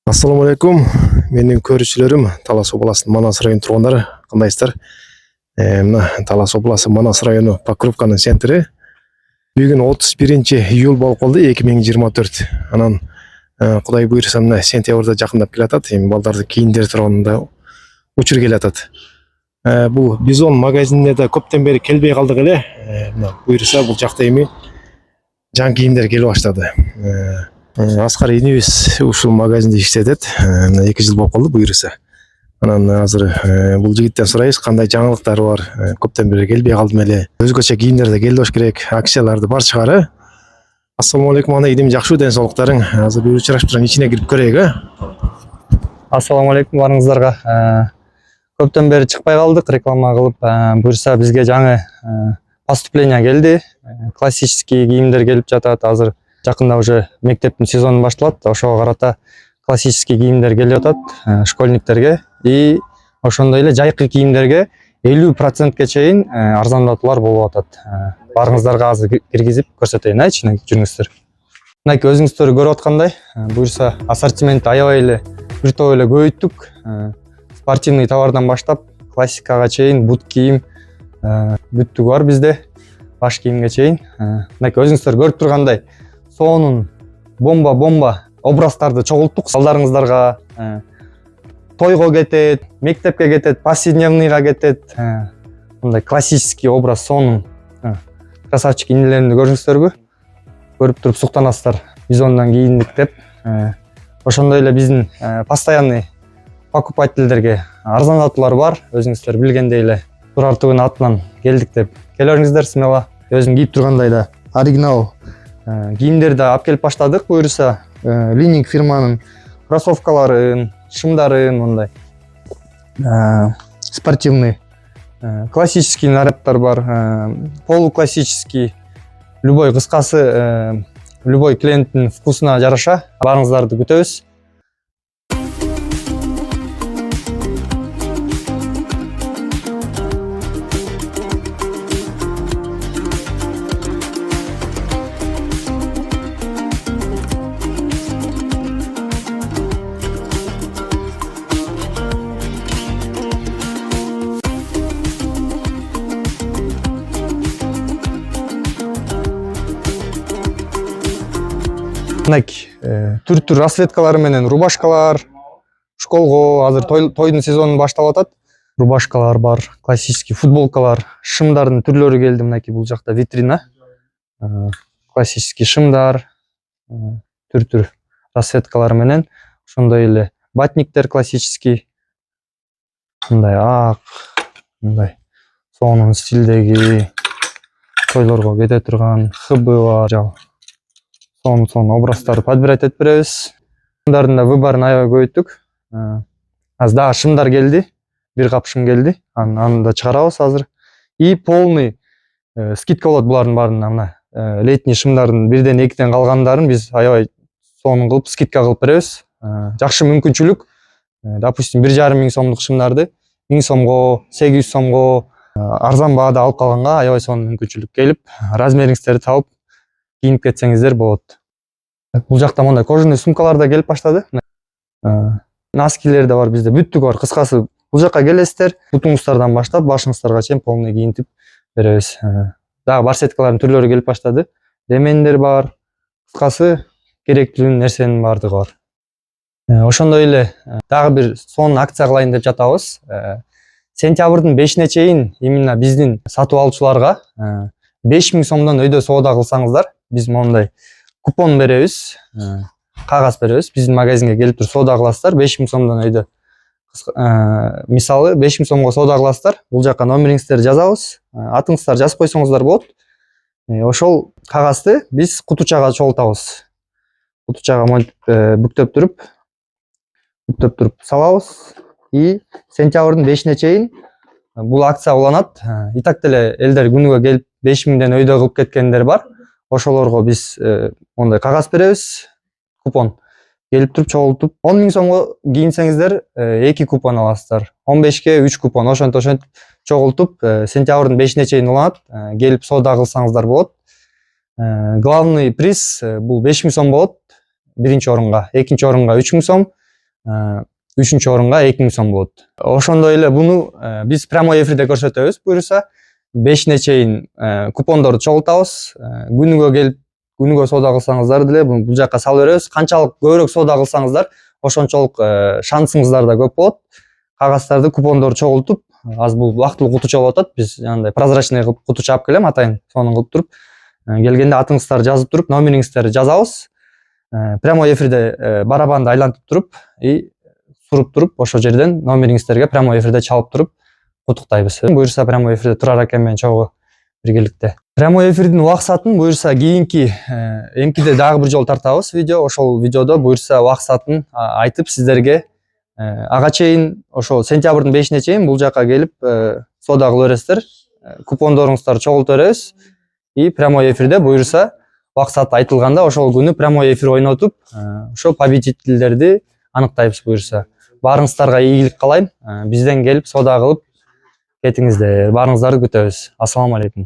Assalamu алейкум. Менин көрүүчүлөрүм Талас областынын Манас районунун тургундары. Кандайсыздар? Мына Талас областы Манас району Покровканын центри. Бүгүн 31-июль болуп калды 2024. Анан Кудай буйруса мына сентябрда жакындап келатат. Эми балдарды кийиндире турганда учур келатат. Бул Бизон магазинине да көптөн бери келбей калдык эле. Мына буйруса бул жакта эми жан кийимдер келе баштады. Аскар инибиз ушул магазинде иштетет. 2 жыл болуп калды буйруса. Анан азыр бул жигиттен сурайбыз кандай жаңылыктары бар. Көптөн бери келбей калдым эле. Өзгөчө кийимдер да келе болуш керек. Акцияларды бар чыгары. Ассаламу алейкум ана идим жакшы ден соолуктарың. Азыр бир учурашып турган ичине кирип көрөйүк, Ассаламу алейкум барыңыздарга. Көптөн бери чыкпай калдык, реклама кылып, буюрса бизге жаңы поступление келди. Классический кийимдер келип жатат. Азыр жакында уже мектептин сезону башталат. Ошого карата классический кийимдер келип жатат школьниктерге. И ошондой эле жайкы кийимдерге 50%ке чейин арзандатуулар болуп атат. Барыңыздарга азыр киргизип көрсөтөйүн, ичине жүрүңүздөр. Мынакей өзүңүздөр көрүп аткандай, буюрса ассортиментти аябай эле бир топ эле көбөйттүк. Спортивный товардан баштап классикага чейин бут кийим бүттүгү бар бизде. Баш кийимге чейин. Мынакей өзүңүздөр көрүп тургандай, сонун бомба образдарды чогулттук. Балдарыңыздарга тойго кетет, мектепке кетет, повседневныйга кетет. Мындай классический образ сонун красавчик инилеримди көрүңүздөрбү? Көрүп туруп суктанасыздар. Бизондан кийиндик деп. Ошондой эле биздин постоянный покупательдерге арзандатуулар бар. Өзүңүздөр билгендей эле Турар ТВнын атынан келдик деп келиңиздер смело. Өзүм кийип тургандай да оригинал кийимдерди алып келип баштадык. Буюрса Лининг фирманын кроссовкаларын, шымдарын, мындай спортивный, классический нарядтар бар, полуклассический, любой кыскасы, любой клиенттин вкусуна жараша барыңыздарды күтөбүз. Мынакей түр расцветкалары менен рубашкалар, школго азыр тойдун сезону башталып атат. Рубашкалар бар, классический футболкалар, шымдардын түрлөрү келди. Мынакей бул жакта витрина. Классический шымдар, түр расцветкалары менен, ошондой эле батниктер классический. Мындай ак, мындай сонун стилдеги тойлорго кете турган хыбы бар. Сонун образдарды подбирать этип беребиз. Шымдардын да выборун аябай көбөйттүк. Азыр дагы шымдар келди. Бир кап шым келди. Аны да чыгарабыз азыр. И полный скидка болот булардын баарына. Мына летний шымдардын 1-2 калгандарын биз аябай сонун кылып скидка кылып беребиз. Жакшы мүмкүнчүлүк. Допустим, 1,5 миң сомдук шымдарды 1000 сомго, 800 сомго арзан баада алып калганга аябай сонун мүмкүнчүлүк келип, размериңиздерди табып кийинип кетсеңиздер болот. Бул жакта мындай кожаный сумкалар да келип баштады. Носкилер да бар бизде, бүттүгү бар. Кыскасы бул жакка келесиздер, бутуңуздардан баштап башыңыздарга чейин полный кийинтип беребиз. Дагы барсеткалардын түрлөрү келип баштады. Ремендер бар. Кыскасы керектүү нерсенин баардыгы бар. Ошондой эле дагы бир сонун акция кылайын деп жатабыз. Сентябрдын 5-ине чейин именно биздин сатып алуучуларга 5000 сомдон өйдө соода кылсаңыздар, биз мондай купон беребиз, кагаз беребиз. Биздин магазинге келип туруп соода кыласыздар, 5000 сомдон өйдө. Мисалы 5000 сомго соода кыласыздар. Бул жакка номериңиздерди жазабыз, атыңыздарды жазып койсоңуздар болот. Ошол кагазды биз кутучага чогултабыз. Кутучага бүктөп туруп салабыз. И сентябрдын 5-ине чейин бул акция уланат. И так деле элдер күнүгө келип 5000ден өйдө кылып кеткендер бар. Ошолорго биз мондай кагаз беребиз, купон. Келип туруп чогултуп, 10 000 сомго кийинсеңиздер 2 купон аласыздар. 15ке 3 купон. Ошентип чогултуп сентябрдын 5-ине чейин уланат. Келип соода кылсаңыздар болот. Главный приз бул 5000 сом болот. Биринчи орунга, экинчи орунга 3000 сом, 3-чү орунга 2000 сом болот. Ошондой эле буну биз прямой эфирде көрсөтөбүз. Буюрса 5-не чейин купондорду чогултабыз. Күнүгө келип күнүгө соода кылсаңыздар деле бул жака сала беребиз. Канчалык көбүрөөк соода кылсаңыздар, ошончолук шансыңыздар да көп болот. Кагаздарды купондорду чогултуп, азыр бул убактылуу куту чогулуп атат. Биз андай прозрачный кылып куту чаап келем атайын. Сонун кылып туруп, келгенде атыңыздарды жазып туруп, номериңиздерди жазабыз. Прямой эфирде барабанды айлантып туруп, суруп туруп, ошол жерден номериңиздерге прямой эфирде чалып туруп куттуктайбыз. Буюрса прямой эфирде Турар аке менен чогуу биргеликте. Прямой эфирдин убаксатын буюрса кийинки эмкиде дагы бир жолу тартабыз видео. Ошол видеодо буюрса убаксатын айтып сиздерге ага чейин ошол сентябрдын 5-ине чейин бул жака келип соода кыла бересиздер. Купондоруңуздарды чогулта беребиз. Прямой эфирде буюрса убаксат айтылганда ошол күнү прямой эфир ойнотуп, ошо победительдерди аныктайбыз буюрса. Баарыңыздарга ийгилик каалайм. Бизден келип соода кылып кетиңиздер. Баарыңыздарды күтөбүз. Ассаламу алейкум.